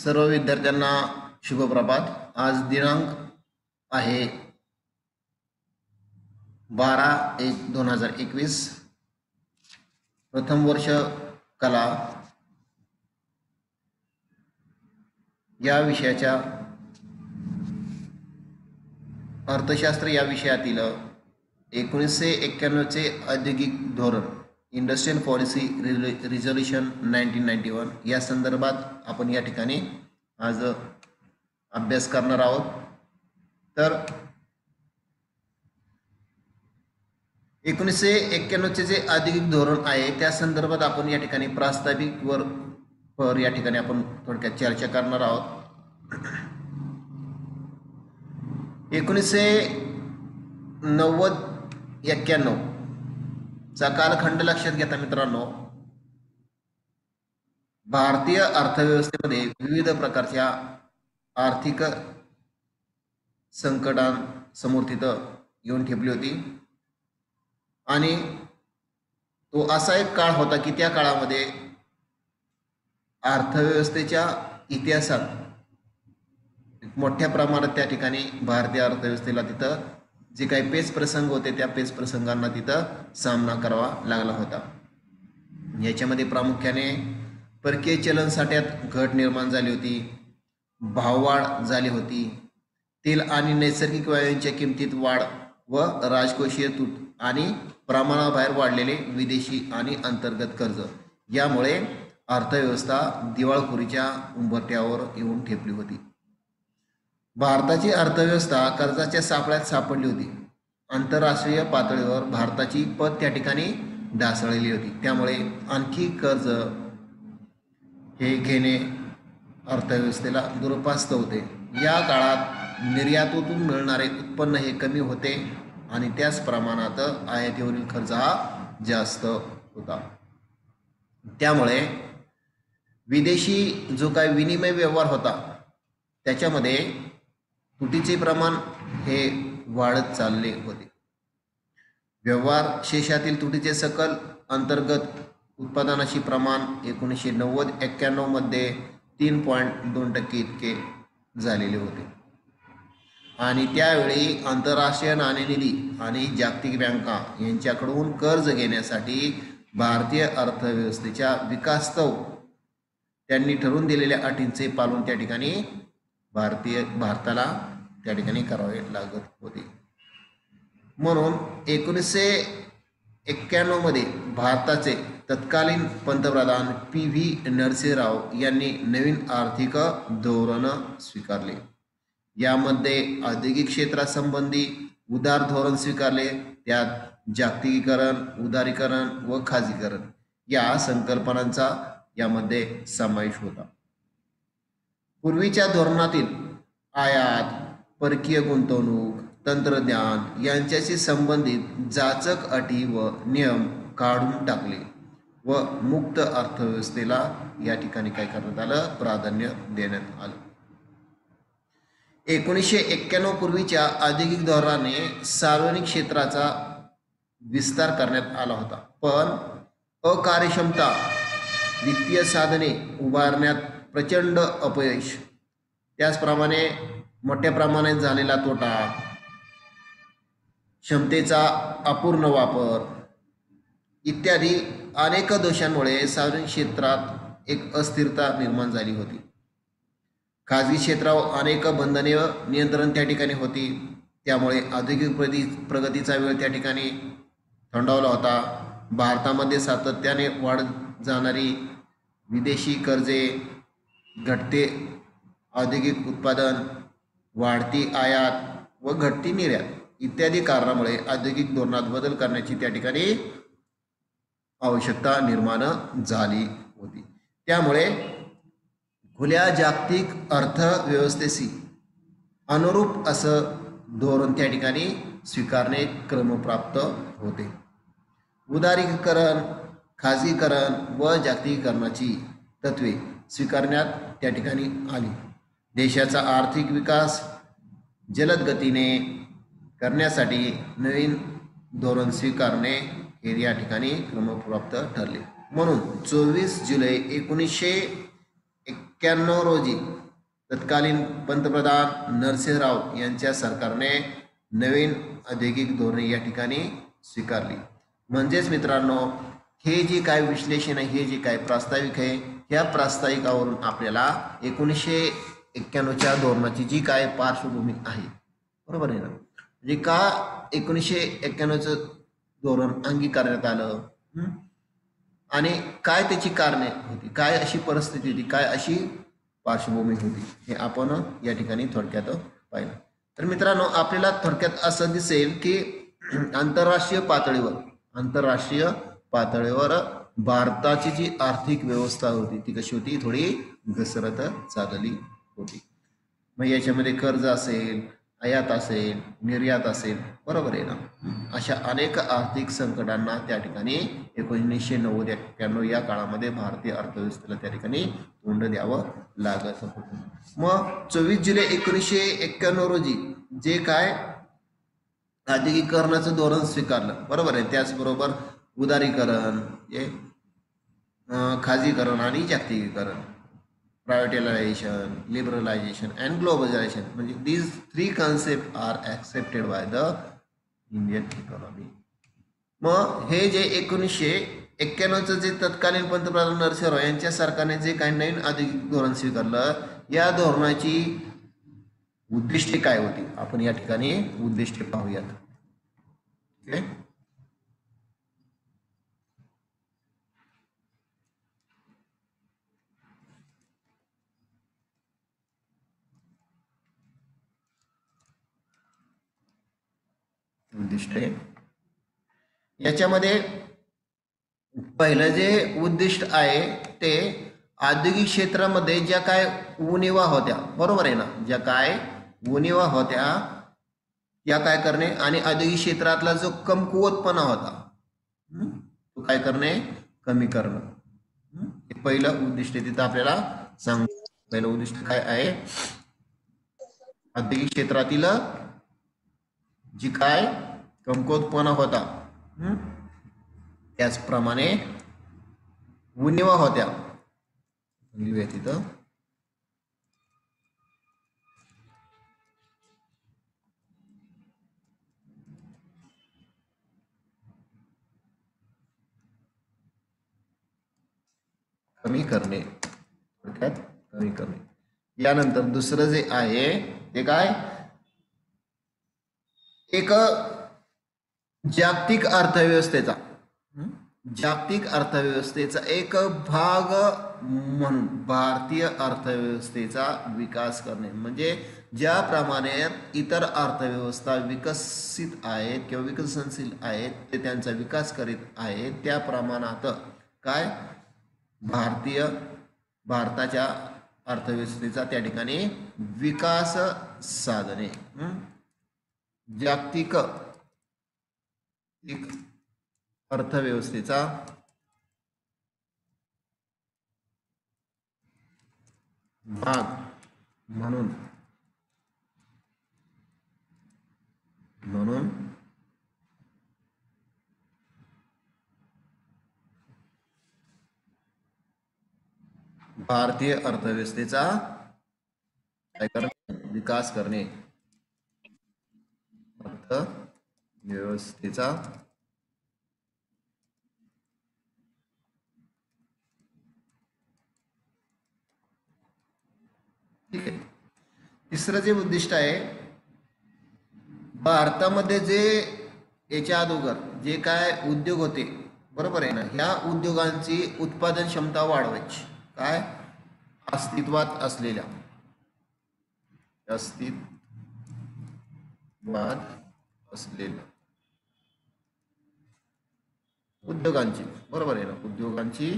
सर्व विद्यार्थ्यांना शुभप्रभात। आज दिनांक आहे 12/1/2021। प्रथम वर्ष कला या विषयाच्या अर्थशास्त्र या विषयातील 1991 चे औद्योगिक धोरण इंडस्ट्रियल पॉलिसी रिझोल्यूशन 1991 या संदर्भात आपण या ठिकाणी आज अभ्यास करणार आहोत। तर 1991 चे जे औद्योगिक धोरण आहे त्या संदर्भात आपण या ठिकाणी प्रास्ताविक वर या ठिकाणी आपण थोडक्यात चर्चा करणार आहोत। 1990-91 चा कालखंड लक्षात घेता मित्रांनो, भारतीय अर्थव्यवस्थेमध्ये विविध प्रकारच्या आर्थिक संकटांसमोर तिथं येऊन ठेपली होती आणि तो असा एक काळ होता की त्या काळामध्ये अर्थव्यवस्थेच्या इतिहासात मोठ्या प्रमाणात त्या ठिकाणी भारतीय अर्थव्यवस्थेला तिथं जे काही पेच प्रसंग होते त्या पेच प्रसंगांना तिथं सामना करावा लागला होता। याच्यामध्ये प्रामुख्याने परकीय चलन साठ्यात घट निर्माण झाली होती, भाववाढ झाली होती, तेल आणि नैसर्गिक वायूंच्या किमतीत वाढ व राजकोषीय तूट आणि प्रमाणाबाहेर वाढलेले विदेशी आणि अंतर्गत कर्ज यामुळे अर्थव्यवस्था दिवाळखोरीच्या उंबरठ्यावर येऊन ठेपली होती। भारताची अर्थव्यवस्था कर्जाच्या सापळ्यात सापडली होती। आंतरराष्ट्रीय पातळीवर भारताची पत त्या ठिकाणी ढासळलेली होती, त्यामुळे आणखी कर्ज हे घेणे अर्थव्यवस्थेला दुरपास्त होते। या काळात निर्यातीतून मिळणारे उत्पन्न हे कमी होते आणि त्याच प्रमाणात आयातीवरील खर्च हा जास्त होता। त्यामुळे विदेशी जो काही विनिमय व्यवहार होता त्याच्यामध्ये तुटीचे प्रमाण हे वाढत चालले होते। व्यवहार शेषातील तुटीचे सकल अंतर्गत उत्पादनाशी प्रमाण 1990-91 मध्ये 3.2% इतके झालेले होते आणि त्यावेळी आंतरराष्ट्रीय नाणेनिधी आणि जागतिक बँका यांच्याकडून कर्ज घेण्यासाठी भारतीय अर्थव्यवस्थेच्या विकासस्तव त्यांनी ठरवून दिलेल्या अटींचे पालन त्या ठिकाणी भारताला त्या ठिकाणी करावे लागत होते। म्हणून 1991 मध्ये भारताचे तत्कालीन पंतप्रधान PV नरसिंहराव यांनी नवीन आर्थिक धोरण स्वीकारले। यामध्ये औद्योगिक क्षेत्रासंबंधी उदार धोरण स्वीकारले, त्यात जागतिकीकरण, उदारीकरण व खाजगीकरण या संकल्पनांचा यामध्ये समावेश होता। पूर्वीच्या धोरणातील आयात, परकीय गुंतवणूक, तंत्रज्ञान यांच्याशी संबंधित जाचक अटी व नियम काढून टाकले व मुक्त अर्थव्यवस्थेला या ठिकाणी काय करण्यात आलं, प्राधान्य देण्यात आलं। 1991 पूर्वीच्या औद्योगिक धोरणाने सार्वजनिक क्षेत्राचा विस्तार करण्यात आला होता, पण अकार्यक्षमता, वित्तीय साधने उभारण्यात प्रचंड अपयश, त्याचप्रमाणे मोठ्या प्रमाणात झालेला तोटा, क्षमतेचा अपूर्ण वापर इत्यादी अनेक दोषांमुळे सार्वजनिक क्षेत्रात एक अस्थिरता निर्माण झाली होती। खाजगी क्षेत्रावर अनेक बंधने व नियंत्रण त्या ठिकाणी होती, त्यामुळे औद्योगिक प्रगतीचा वेळ त्या ठिकाणी थंडावला होता। भारतामध्ये सातत्याने वाढत जाणारी विदेशी कर्जे, घटते औद्योगिक उत्पादन, वाढती आयात व घटती निर्यात इत्यादी कारणामुळे औद्योगिक धोरणात बदल करण्याची त्या ठिकाणी आवश्यकता निर्माण झाली होती। त्यामुळे खुल्या जागतिक अर्थव्यवस्थेशी अनुरूप असं धोरण त्या ठिकाणी स्वीकारणे क्रमप्राप्त होते। उदारीकरण, खाजगीकरण व जागतिकीकरणाची तत्वे स्वीकारण्यात त्या ठिकाणी आली। देशाचा आर्थिक विकास जलद गतीने करण्यासाठी नवीन धोरण स्वीकारणे हे या ठिकाणी क्रमप्राप्त ठरले। म्हणून 24 जुलै 1991 1991 रोजी तत्कालीन पंतप्रधान नरसिंहराव यांच्या सरकारने नवीन औद्योगिक धोरणे या ठिकाणी स्वीकारली. म्हणजेच मित्रांनो, हे जे काय विश्लेषण आहे, हे जे काय प्रास्ताविक आहे, ह्या प्रास्ताविकावरून आपल्याला 1991च्या धोरणाची जी काय पार्श्वभूमी आहे, बरोबर आहे ना, म्हणजे का 1991चं धोरण अंगीकारण्यात आलं आणि काय त्याची कारणे होती, काय अशी परिस्थिती होती, काय अशी पार्श्वभूमी होती, हे आपण या ठिकाणी थोडक्यात पाहिलं. तर मित्रांनो, आपल्याला थोडक्यात असं दिसेल की आंतरराष्ट्रीय पातळीवर भारताची जी आर्थिक व्यवस्था होती ती कशी होती, थोडी घसरत चालली होती. मग याच्यामध्ये कर्ज असेल, आयात असेल, निर्यात असेल, बरोबर आहे ना, अशा अनेक आर्थिक संकटांना त्या ठिकाणी 1990-91 या काळामध्ये भारतीय अर्थव्यवस्थेला त्या ठिकाणी तोंड द्यावं लागत होतं. मग 24 जुलै 1991 रोजी जे काय औद्योगिकरणाचं धोरण स्वीकारलं, बरोबर आहे, त्याचबरोबर उदारीकरण, खाजगीकरण आणि जागतिकीकरण, प्रायव्हेटायझेशन, लिबरलायझेशन अँड ग्लोबलायझेशन, म्हणजे these three concepts are accepted by the Indian economy. मग हे जे 1991चं जे तत्कालीन पंतप्रधान नरसिंहराव यांच्या सरकारने जे काही नवीन औद्योगिक धोरण स्वीकारलं, या धोरणाची उद्दिष्टे काय होती, आपण या ठिकाणी उद्दिष्टे पाहूयात. ओके, उद्दिष्टे याच्यामध्ये पहिलं जे उद्दिष्ट आहे ते औद्योगिक क्षेत्रामध्ये ज्या काय उणिवा होत्या, बरोबर आहे ना, ज्या काय उणिवा होत्या या काय करणे आणि औद्योगिक क्षेत्रातला जो कमकुवतपणा होता तो काय करणे, कमी करणं. हे पहिलं उद्दिष्ट तिथं आपल्याला सांग. पहिलं उद्दिष्ट काय आहे, औद्योगिक क्षेत्रातील जी काय कमकुवतपणा होता, त्याचप्रमाणे उणिवा होत्या, लिहूया तिथं, कमी करणे, थोडक्यात कमी करणे. यानंतर दुसरं जे आहे ते काय, एक जागतिक अर्थव्यवस्थेचा एक भाग म्हणून भारतीय अर्थव्यवस्थेचा विकास करणे. म्हणजे ज्याप्रमाणे इतर अर्थव्यवस्था विकसित आहेत किंवा विकसनशील आहेत, ते त्यांचा विकास करीत आहेत, त्या प्रमाणात काय भारताच्या अर्थव्यवस्थेचा त्या ठिकाणी विकास साधने, जागतिक अर्थव्यवस्थेचा भाग म्हणून भारतीय अर्थव्यवस्थेचा काय करणे, विकास करणे, अर्थव्यवस्थेचा ठीक आहे. तिसरं जे उद्दिष्ट आहे, भारतामध्ये जे याच्या अगोदर जे काय उद्योग होते, बरोबर आहे ना, ह्या उद्योगांची उत्पादन क्षमता वाढवायची, काय अस्तित्वात असलेल्या उद्योगांची, बरोबर आहे ना, उद्योगांची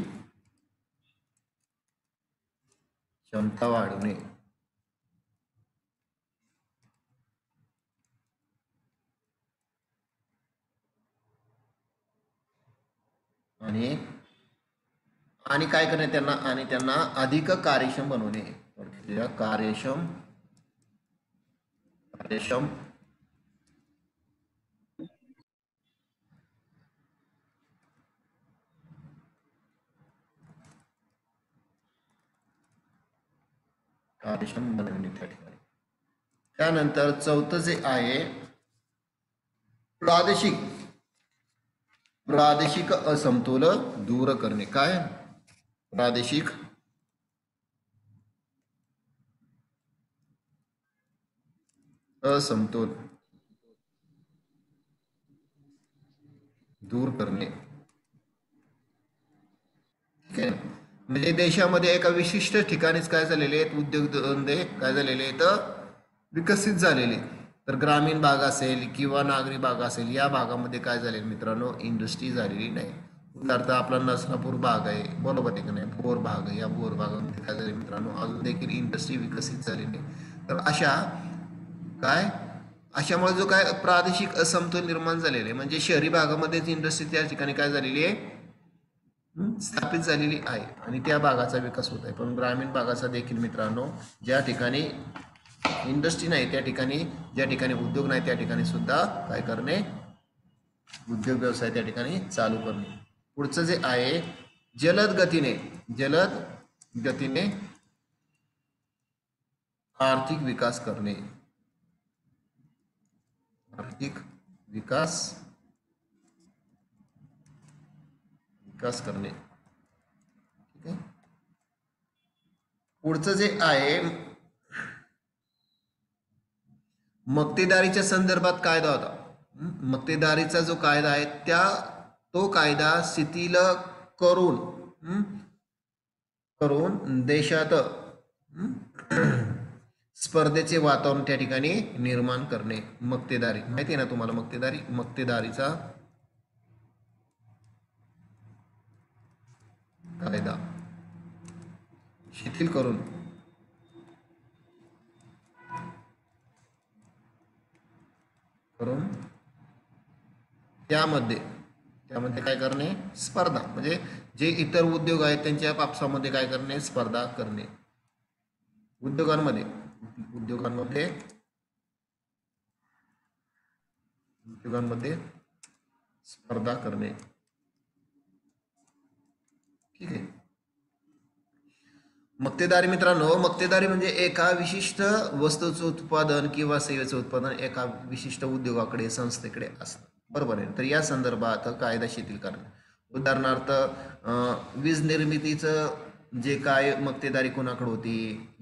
क्षमता वाढवणे आणि काय करणे त्यांना, आणि त्यांना अधिक कार्यक्षम बनवणे, कार्यक्षम कार्यक्षम बनवणे त्या ठिकाणी. त्यानंतर चौथं जे आहे प्रादेशिक प्रादेशिक असमतोल दूर करणे. काय प्रादेशिक असमतोल दूर करणे. ठीक आहे. म्हणजे देशामध्ये एका विशिष्ट ठिकाणीच काय झालेले आहेत उद्योगधंदे काय झालेले आहेत विकसित झालेले. तर ग्रामीण भाग असेल किंवा नागरी भाग असेल या भागामध्ये काय झाले मित्रांनो इंडस्ट्री झालेली नाही. उदाहरणार्थ आपला नसरापूर भाग आहे बरोबर आहे का नाही, बोर भाग आहे, या बोर भागामध्ये काय झाले मित्रांनो अजून देखील इंडस्ट्री विकसित झालेली नाही. तर काय अशामुळे जो काय प्रादेशिक असमतोल निर्माण झालेले आहे म्हणजे शहरी भागामध्येच इंडस्ट्री त्या ठिकाणी काय झालेली आहे स्थापित झालेली आहे आणि त्या भागाचा विकास होत आहे. पण ग्रामीण भागाचा देखील मित्रांनो ज्या ठिकाणी इंडस्ट्री नाही त्या ठिकाणी ज्या ठिकाणी उद्योग नाही त्या ठिकाणी सुद्धा काय करणे उद्योग व्यवसाय त्या ठिकाणी चालू करणे. पुढचं जे आहे जलद गतीने आर्थिक विकास करणे. आर्थिक विकास करणे. ठीक आहे. पुढचं जे आहे मक्तेदारीच्या संदर्भात कायदा होता. मक्तेदारीचा जो कायदा आहे तो कायदा शिथिल करून देशात स्पर्धेचे वातावरण त्या ठिकाणी निर्माण करणे. मक्तेदारी माहिती आहे ना तुम्हाला मक्तेदारीचा कायदा शिथिल करून त्यामध्ये काय करणे स्पर्धा म्हणजे जे इतर उद्योग आहेत त्यांच्या आपसामध्ये काय करणे स्पर्धा करणे. उद्योगांमध्ये स्पर्धा करणे. ठीक आहे. मक्तेदारी मित्रांनो मक्तेदारी म्हणजे एका विशिष्ट वस्तूचं उत्पादन किंवा सेवेचं उत्पादन एका विशिष्ट उद्योगाकडे संस्थेकडे असतं बरोबर आहे. तर या संदर्भात कायदा शिथिल करणे. उदाहरणार्थ वीज निर्मितीचं जे काय मक्तेदारी कोणाकडे होती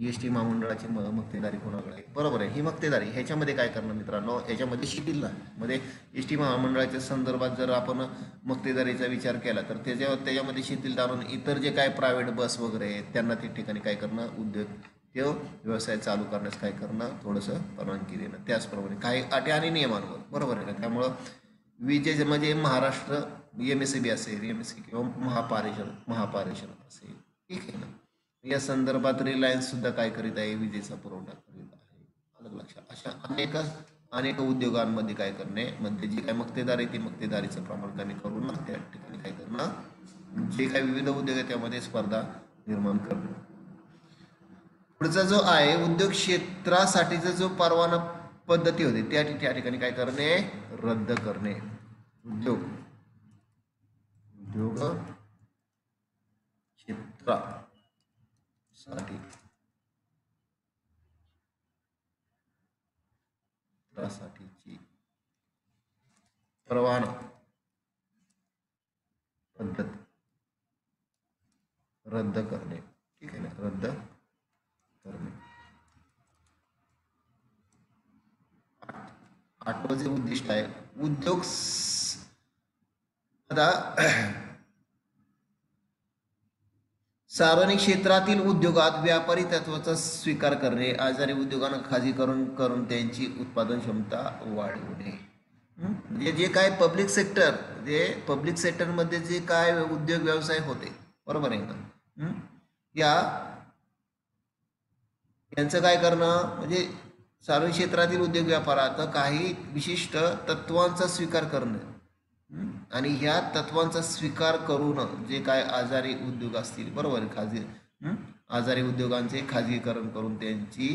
एस टी महामंडळाची मक्तेदारी कोणाकडे बरोबर आहे. ही मक्तेदारी ह्याच्यामध्ये काय करणं मित्रांनो ह्याच्यामध्ये शिथिल मध्ये एस टी महामंडळाच्या संदर्भात जर आपण मक्तेदारीचा विचार केला तर त्याच्यामध्ये शिथिल आणून इतर जे काय प्रायव्हेट बस वगैरे आहेत त्यांना त्या ठिकाणी काय करणं उद्योग ते व्यवसाय चालू करण्यास काय करणं थोडंसं परवानगी देणं. त्याचप्रमाणे काही अटी आणि नियमांवर बरोबर आहे ना. त्यामुळं विजेचे म्हणजे महाराष्ट्र MSEB असेल किंवा महापारेषण असेल. ठीक आहे ना. या संदर्भात रिलायन्स सुद्धा काय करीत आहे विजेचा पुरवठा करीत आहे. अलग लक्षात. अशा अनेक उद्योगांमध्ये काय करणे म्हणजे जी काय मक्तेदारी ती मक्तेदारीचं प्रमाण कमी करून त्या ठिकाणी काय करणं जे काही विविध उद्योग आहे त्यामध्ये स्पर्धा निर्माण करणे. पुढचा जो आहे उद्योग क्षेत्रासाठीचा जो परवाना पद्धती होती त्या ठिकाणी काय करणे रद्द करणे. उद्योग क्षेत्रासाठीची परवाना पद्धत रद्द करणे. ठीक आहे ना रद्द करणे. आठवं जे उद्दिष्ट आहे उद्योग आता सार्वजनिक क्षेत्रातील उद्योगात व्यापारी तत्वाचा स्वीकार करणे आजारी उद्योगांना खाजगीकरण करून त्यांची उत्पादन क्षमता वाढवणे. म्हणजे जे काय पब्लिक सेक्टरमध्ये जे काय उद्योग व्यवसाय होते बरोबर आहे का यांचं काय करणं म्हणजे सार्वजनिक क्षेत्रातील उद्योग व्यापारात काही विशिष्ट तत्वांचा स्वीकार करणं आणि ह्या तत्वांचा स्वीकार करून जे काय आजारी उद्योग असतील बरोबर आजारी उद्योगांचे खाजगीकरण करून त्यांची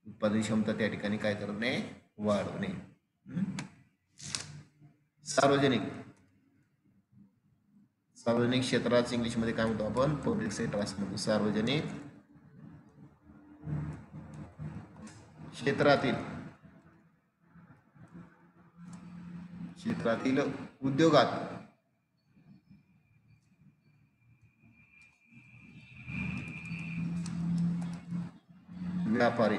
उत्पादन क्षमता त्या ठिकाणी काय करणे वाढवणे. सार्वजनिक क्षेत्रात इंग्लिशमध्ये काय म्हणतो आपण पब्लिक सेक्टर असं म्हणतो. सार्वजनिक क्षेत्रातील उद्योगात व्यापारी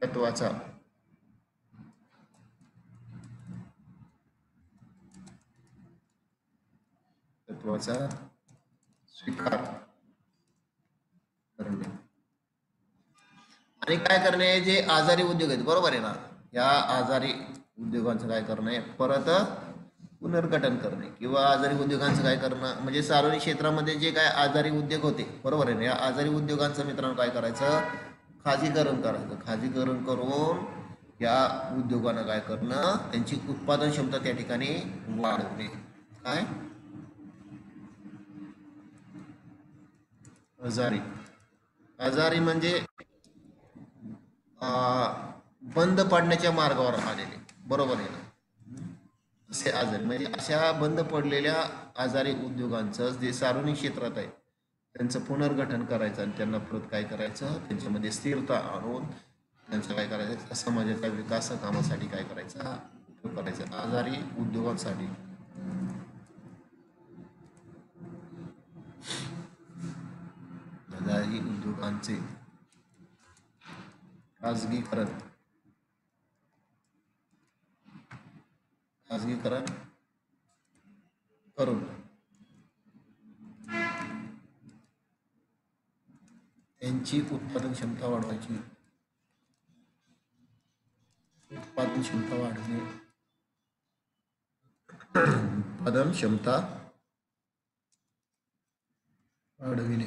तत्वाचा स्वीकार करणे आणि काय करणे, जे आजारी उद्योग आहेत बरोबर आहे ना, या आजारी उद्योगांचं काय करणे, परत पुनर्गठन करणे किंवा आजारी उद्योगांचं काय करणं, म्हणजे सार्वजनिक क्षेत्रामध्ये जे काय आजारी उद्योग होते बरोबर आहे ना, या आजारी उद्योगांचं मित्रांनो काय करायचं, खाजगीकरण करायचं. खाजगीकरण करून या उद्योगांना काय करणं, त्यांची उत्पादन क्षमता त्या ठिकाणी वाढवणे. काय आजारी म्हणजे बंद पडण्याच्या मार्गावर आलेले बरोबर आहे ना, असे आजारी म्हणजे अशा बंद पडलेल्या आजारी उद्योगांचं जे सार्वजनिक क्षेत्रात आहे त्यांचं पुनर्गठन करायचं आणि त्यांना परत काय करायचं, त्यांच्यामध्ये स्थिरता आणून त्यांचं काय करायचं, समाजाच्या विकास कामासाठी काय करायचा, उपयोग करायचा. आजारी उद्योगांसाठी आजारी उद्योगांचे खाजगीकरण करून त्यांची उत्पादन क्षमता वाढवणे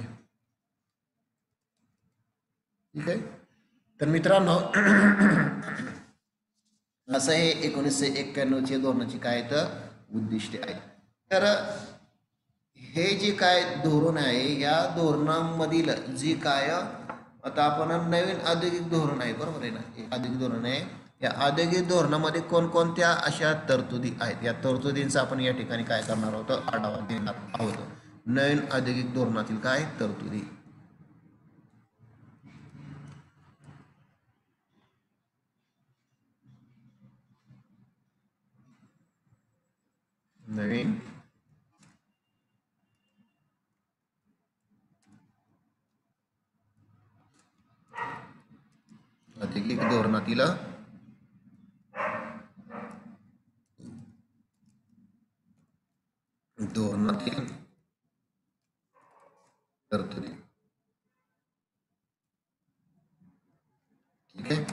ठीक आहे. तर मित्रांनो असं हे 1991 धोरणाची काय तर उद्दिष्टे आहेत. तर हे जे काय धोरण आहे या धोरणामधील जी काय आता आपण नवीन औद्योगिक धोरण आहे बरोबर आहे ना, एक औद्योगिक धोरण आहे. या औद्योगिक धोरणामध्ये कोणकोणत्या अशा तरतुदी आहेत, या तरतुदींचा आपण या ठिकाणी काय करणार आहोत, आढावा घेणार आहोत. नवीन औद्योगिक धोरणातील काय तरतुदी. नवीन औद्योगिक धोरणातील तरतुदी. ठीक आहे.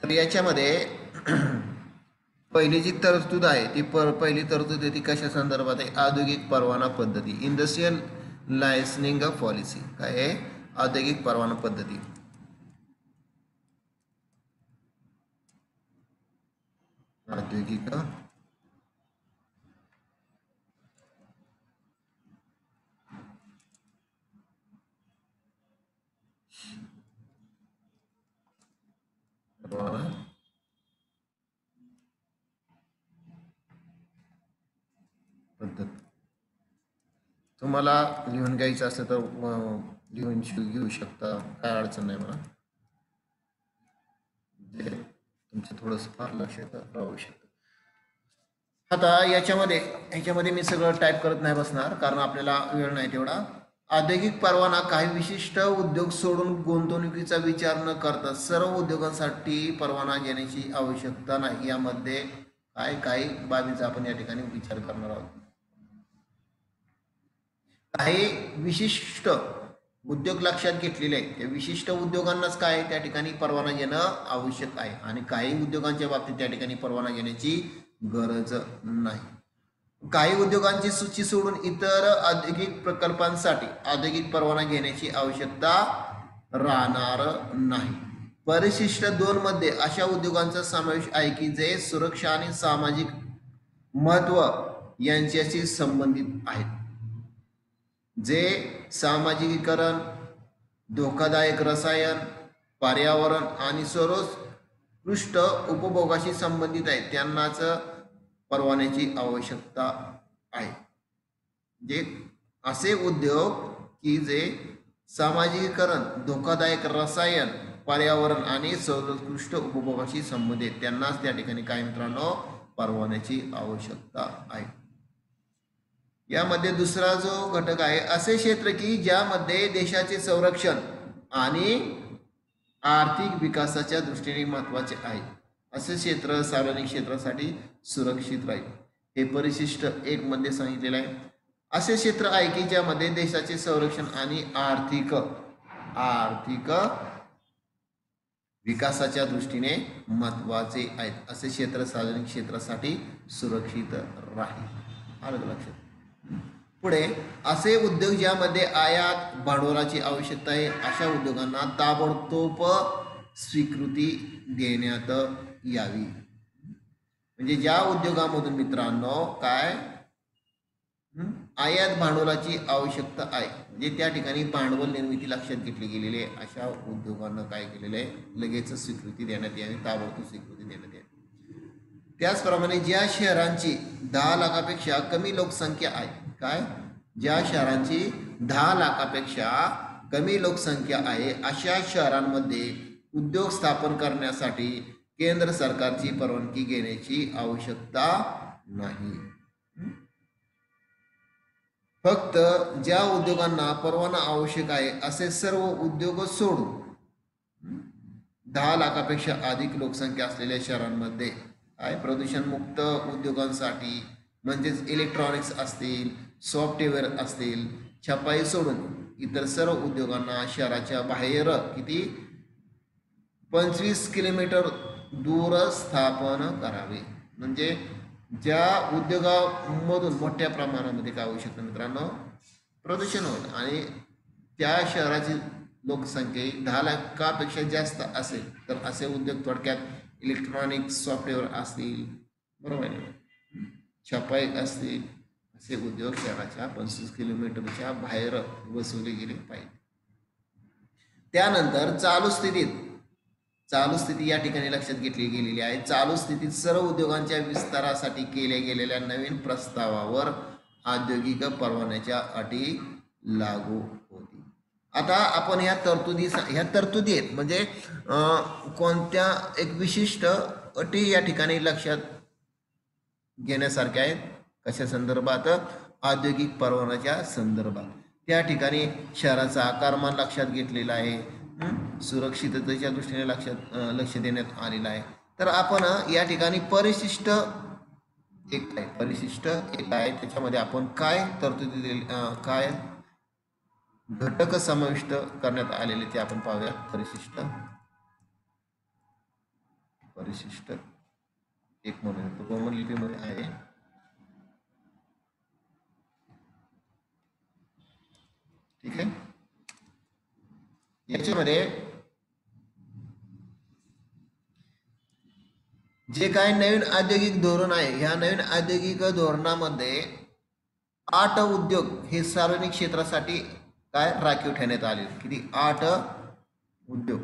तर याच्यामध्ये पहिली जी तरतूद आहे ती पहिली तरतूद आहे ती कशा संदर्भात आहे, औद्योगिक परवाना पद्धती, इंडस्ट्रियल लायसनिंग पॉलिसी. काय आहे, औद्योगिक परवाना पद्धती. औद्योगिक परवाना पद्धत. तुम्हाला लिहून घ्यायचं असेल तर लिहून घेऊ शकता, काय अडचण नाही मला. तुमचं थोडंसं फार लक्षात राहू शकतं. आता याच्यामध्ये मी सगळं टाईप करत नाही बसणार कारण आपल्याला वेळ नाही तेवढा. औद्योगिक परवाना काही विशिष्ट उद्योग सोडून गुंतवणुकीचा विचार न करता सर्व उद्योगांसाठी परवाना घेण्याची आवश्यकता नाही. यामध्ये काही बाबींचा आपण या ठिकाणी विचार करणार आहोत. काही विशिष्ट उद्योग लक्षात घेतलेले आहेत, त्या विशिष्ट उद्योगांनाच काय त्या ठिकाणी परवाना घेणं आवश्यक आहे आणि काही उद्योगांच्या बाबतीत त्या ठिकाणी परवाना घेण्याची गरज नाही. काही उद्योगांची सूची सोडून इतर औद्योगिक प्रकल्पांसाठी औद्योगिक परवाना घेण्याची आवश्यकता राहणार नाही. परिशिष्ट 2 मध्ये अशा उद्योगांचा समावेश आहे की जे सुरक्षा आणि सामाजिक महत्व यांच्याशी संबंधित आहेत, जे सामाजिकीकरण, धोकादायक रसायन, पर्यावरण आणि सर्वोत्कृष्ट उपभोगाशी संबंधित आहेत त्यांनाच परवान्याची आवश्यकता आहे. जे असे उद्योग की जे सामाजिकीकरण, धोकादायक रसायन, पर्यावरण आणि सर्वोत्कृष्ट उपभोगाशी संबंधित त्यांनाच त्या ठिकाणी काय मित्रांनो परवान्याची आवश्यकता आहे. यामध्ये दुसरा जो घटक आहे असे क्षेत्र की ज्यामध्ये देशाचे संरक्षण आणि आर्थिक विकासाच्या दृष्टीने महत्वाचे आहे. असे क्षेत्र सार्वजनिक क्षेत्रासाठी सुरक्षित राहील. हे परिशिष्ट 1 मध्ये सांगितलेलं आहे. असे क्षेत्र आहे की ज्यामध्ये देशाचे संरक्षण आणि आर्थिक विकासाच्या दृष्टीने महत्वाचे आहेत. असे क्षेत्र सार्वजनिक क्षेत्रासाठी सुरक्षित राहील. आलं लक्षात. पुढे असे उद्योग ज्यामध्ये आयात भांडवलाची आवश्यकता आहे अशा उद्योगांना ताबडतोब स्वीकृती देण्यात यावी. म्हणजे ज्या उद्योगामधून मित्रांनो काय आयात भांडवलाची आवश्यकता आहे म्हणजे त्या ठिकाणी भांडवल निर्मिती लक्षात घेतली गेलेली आहे अशा उद्योगांना काय केलेलं आहे लगेच स्वीकृती देण्यात यावी, ताबडतोब स्वीकृती देण्यात यावी. त्याचप्रमाणे ज्या शहरांची 10 लाखापेक्षा कमी लोकसंख्या आहे, काय ज्या शहरांची 10 लाखापेक्षा कमी लोकसंख्या आहे अशा शहरांमध्ये उद्योग स्थापन करण्यासाठी केंद्र सरकारची परवानगी घेण्याची आवश्यकता नाही. फक्त ज्या उद्योगांना परवाना आवश्यक आहे असे सर्व उद्योग सोडून 10 लाखापेक्षा अधिक लोकसंख्या असलेल्या शहरांमध्ये काय प्रदूषणमुक्त उद्योगांसाठी म्हणजेच इलेक्ट्रॉनिक्स असतील, सॉफ्टवेअर असतील, छपाई सोडून इतर सर्व उद्योगांना शहराच्या बाहेर किती 25 किलोमीटर दूर स्थापन करावे. म्हणजे ज्या उद्योगामधून मोठ्या प्रमाणामध्ये काय होऊ शकतं मित्रांनो प्रदूषण होईल आणि त्या शहराची लोकसंख्या 10 लाखापेक्षा जास्त असेल तर असे उद्योग थोडक्यात इलेक्ट्रॉनिक्स सॉफ्टवेअर असतील, बरोबर आहे, छपाई असतील, असे उद्योग शहराच्या 25 किलोमीटरच्या बाहेर बसवले गेले पाहिजे. त्यानंतर चालू स्थिती या ठिकाणी लक्षात घेतली गेलेली आहे. चालू स्थितीत सर्व उद्योगांच्या विस्तारासाठी केल्या गेलेल्या नवीन प्रस्तावावर औद्योगिक परवान्याच्या अटी लागू होती. आता आपण ह्या तरतुदी आहेत म्हणजे कोणत्या एक विशिष्ट अटी या ठिकाणी लक्षात घेण्यासारख्या आहेत. कशा संदर्भात? औद्योगिक परवान्याच्या संदर्भात. त्या ठिकाणी शहराचा आकारमान लक्षात घेतलेला आहे, सुरक्षिततेच्या दृष्टीने लक्ष देण्यात आलेलं आहे. तर आपण या ठिकाणी परिशिष्ट एक आहे त्याच्यामध्ये आपण काय तरतुदी काय घटक समाविष्ट करण्यात आलेले ते आपण पाहूया. परिशिष्ट एक म्हणून रोमन लिपीमध्ये आहे. ठीक आहे. याच्यामध्ये जे काही नवीन औद्योगिक धोरण आहे ह्या नवीन औद्योगिक धोरणामध्ये 8 उद्योग हे सार्वजनिक क्षेत्रासाठी काय राखीव ठेवण्यात आले. किती? 8 उद्योग.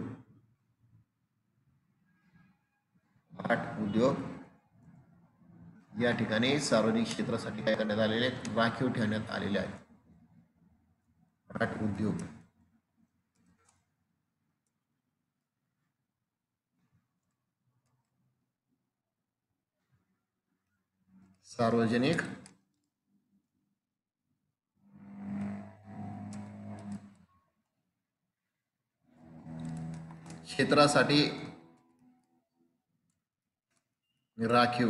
8 उद्योग या ठिकाणी सार्वजनिक क्षेत्रासाठी काय करण्यात आलेले राखीव ठेवण्यात आलेले आहेत. 8 उद्योग. सार्वजनिक क्षेत्रासाठी राखीव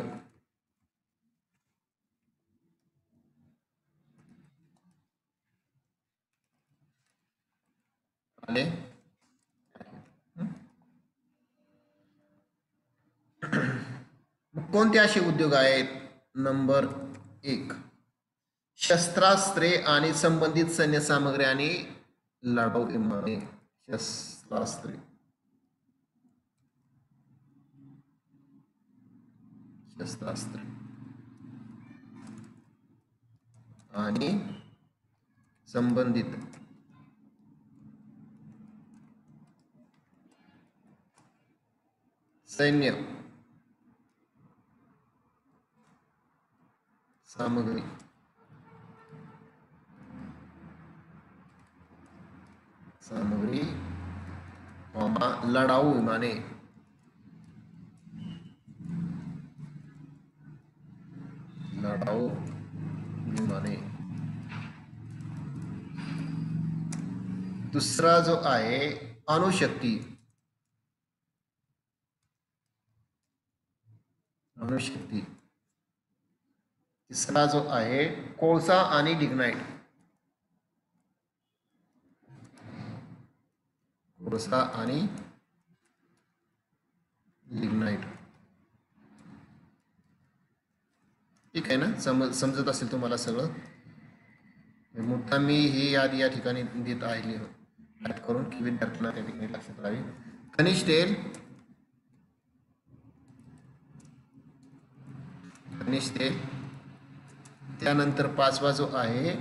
आले. कोणते असे उद्योग आहेत? नंबर 1 शस्त्रास्त्रे आणि संबंधित सैन्य सामग्री आणि लढाऊ विमाने. शस्त्रास्त्रे आणि संबंधित सैन्य सामग्री सामग्री लढाऊ विमाने, लढाऊ विमाने। दुसरा जो आहे अणुशक्ती, अणुशक्ती। तिसरा जो आहे कोळसा आणि लिग्नाइट, कोळसा आणि लिग्नाइट। ठीक आहे ना, समजत असेल तुम्हाला सगळं। मुद्दा मी ही यादी या ठिकाणी देत आहे करून की विद्यार्थ्यांना त्या ठिकाणी लक्षात राहावी। खनिज तेल, खनिज तेल। त्यानंतर पाचवा जो आहे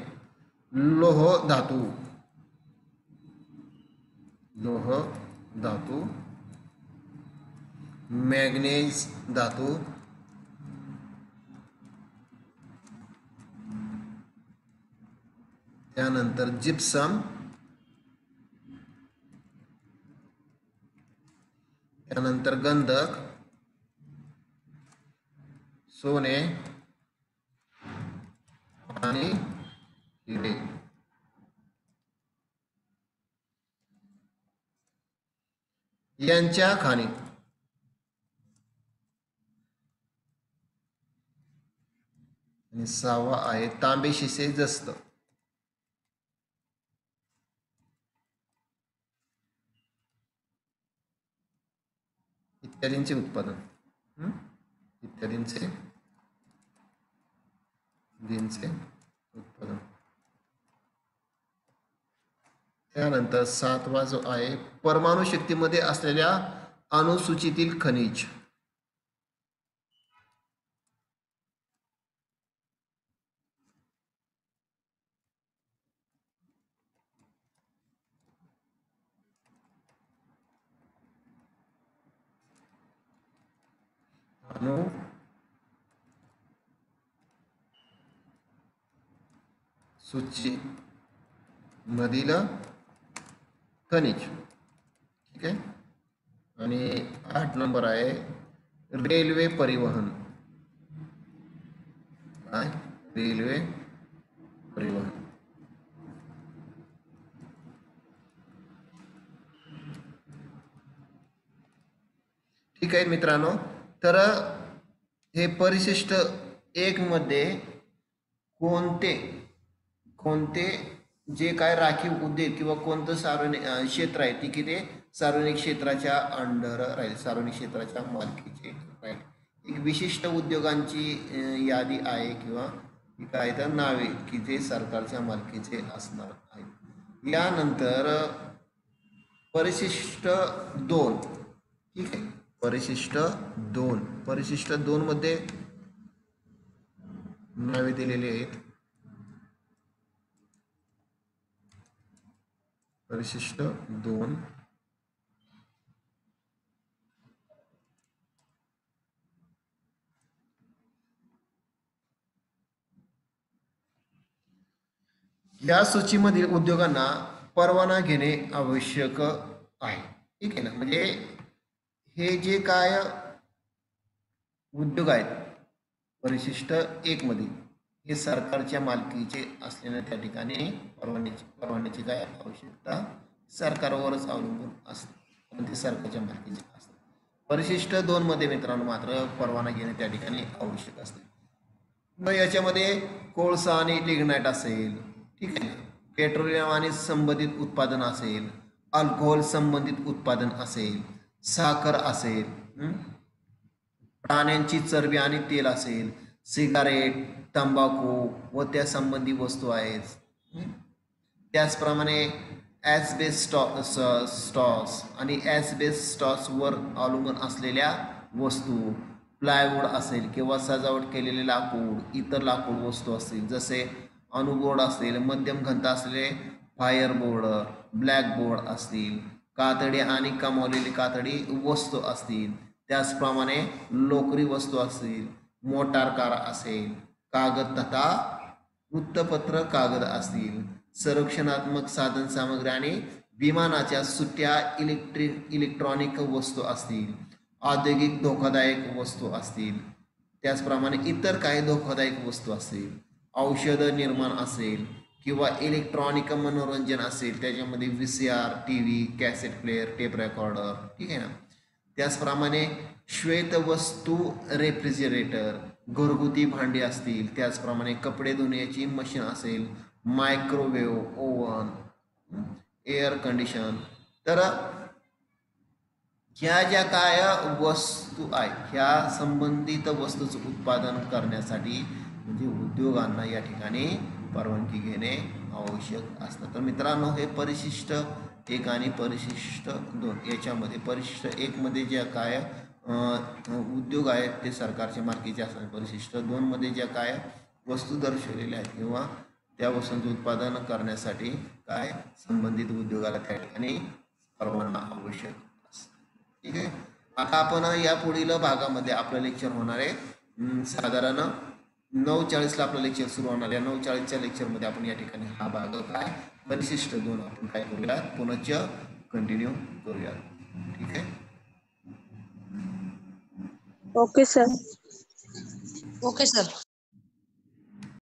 लोह धातू, लोह धातू, मॅग्नेज धातू, त्यानंतर जिप्सम, त्यानंतर गंधक, सोने आणि हिरे। यांच्या खाणी। आणि सहावा आहे तांबे शिसे जस्त, इत्यादींचे उत्पादन, इत्यादींचे उत्पादन। त्यानंतर सातवा जो आहे परमाणु शक्तीमध्ये असलेल्या अणुसूचीतील खनिज, अणु सूची मधील खनिज। ठीक आहे। आणि 8 नंबर आहे रेल्वे परिवहन, काय रेल्वे परिवहन। ठीक आहे मित्रांनो, तर हे परिशिष्ट 1 मध्ये कोणते जे काय राखीव उद्योग किंवा कोणतं सार्वजनिक क्षेत्र आहे ती की ते सार्वजनिक क्षेत्राच्या अंडर राहील, सार्वजनिक क्षेत्राच्या मालकीचे राहील। एक विशिष्ट उद्योगांची यादी आहे किंवा काय तर नावे की जे सरकारच्या मालकीचे असणार आहेत। यानंतर परिशिष्ट 2, ठीक आहे, परिशिष्ट 2 मध्ये नावे दिलेली आहेत। परिशिष्ट 2 या सूचीमधील उद्योगांना परवाना घेणे आवश्यक आहे। ठीक आहे ना, म्हणजे हे जे काय उद्योग आहेत परिशिष्ट 1 मध्ये हे सरकारच्या मालकीचे असल्याने त्या ठिकाणी परवान्याची काय आवश्यकता सरकारवरच अवलंबून असते, पण ते सरकारच्या मालकीचे असते। परिशिष्ट 2 मध्ये मित्रांनो मात्र परवाना घेणे त्या ठिकाणी आवश्यक असते। मग याच्यामध्ये कोळसा आणि लिग्नाइट असेल, ठीक आहे, पेट्रोलियम आणि संबंधित उत्पादन असेल, अल्कोहोल संबंधित उत्पादन असेल, साखर असेल, प्राण्यांची चरबी आणि तेल असेल, सिगारेट, तंबाखू व त्या संबंधी वस्तू आहेत। त्याचप्रमाणे ॲस्बेस्टॉस आणि ॲस्बेस्टॉसवर अवलंबून असलेल्या वस्तू, प्लायवूड असेल किंवा सजावट केलेले लाकूड, इतर लाकूड वस्तू असतील जसे अणुबोर्ड असेल, मध्यम घनता असलेले फायरबोर्ड, ब्लॅकबोर्ड असतील, कातडी आणि कमावलेली कातडी वस्तू असतील, त्याचप्रमाणे लोकरी वस्तू असतील, मोटार कार असेल, कागद तथा वृत्तपत्र कागद असतील, संरक्षणात्मक साधन सामग्री आणि विमानाच्या सुट्या, इलेक्ट्रॉनिक वस्तू असतील, औद्योगिक धोकादायक वस्तू असतील, त्याचप्रमाणे इतर काही धोकादायक वस्तू असतील, औषध निर्माण असेल किंवा इलेक्ट्रॉनिक मनोरंजन असेल, त्याच्यामध्ये VCR, TV, cassette player, tape recorder, ठीक आहे ना. त्याचप्रमाणे श्वेतवस्तू, रेफ्रिजरेटर, घरगुती भांडी असतील, त्याचप्रमाणे कपडे धुण्याची मशीन असेल, मायक्रोवेव्ह, ओव्हन, एअर कंडिशन. तर ह्या ज्या काय वस्तू आहेत ह्या संबंधित वस्तूचं उत्पादन करण्यासाठी म्हणजे उद्योगांना या ठिकाणी परवानगी घेणे आवश्यक असतं. तर मित्रांनो, हे परिशिष्ट 1 आणि परिशिष्ट 2 याच्यामध्ये परिशिष्ट 1 मध्ये ज्या काय उद्योग आहेत ते सरकारच्या मालकीचे असतात. परिशिष्ट 2 मध्ये ज्या काय वस्तू दर्शवलेल्या आहेत किंवा त्या वस्तूंचे उत्पादन करण्यासाठी काय संबंधित उद्योगाला त्या ठिकाणी परवाना आवश्यक असतं. ठीक आहे. आता आपण या पुढील भागामध्ये आपलं लेक्चर होणार आहे साधारण 9:40 ला आपलं लेक्चर सुरू होणार आहे. 9:40च्या लेक्चरमध्ये आपण या ठिकाणी हा भाग काय परिशिष्ट 2 आपण काय करूयात पुनश्च कंटिन्यू करूयात. ठीक आहे. Okay sir. Okay sir.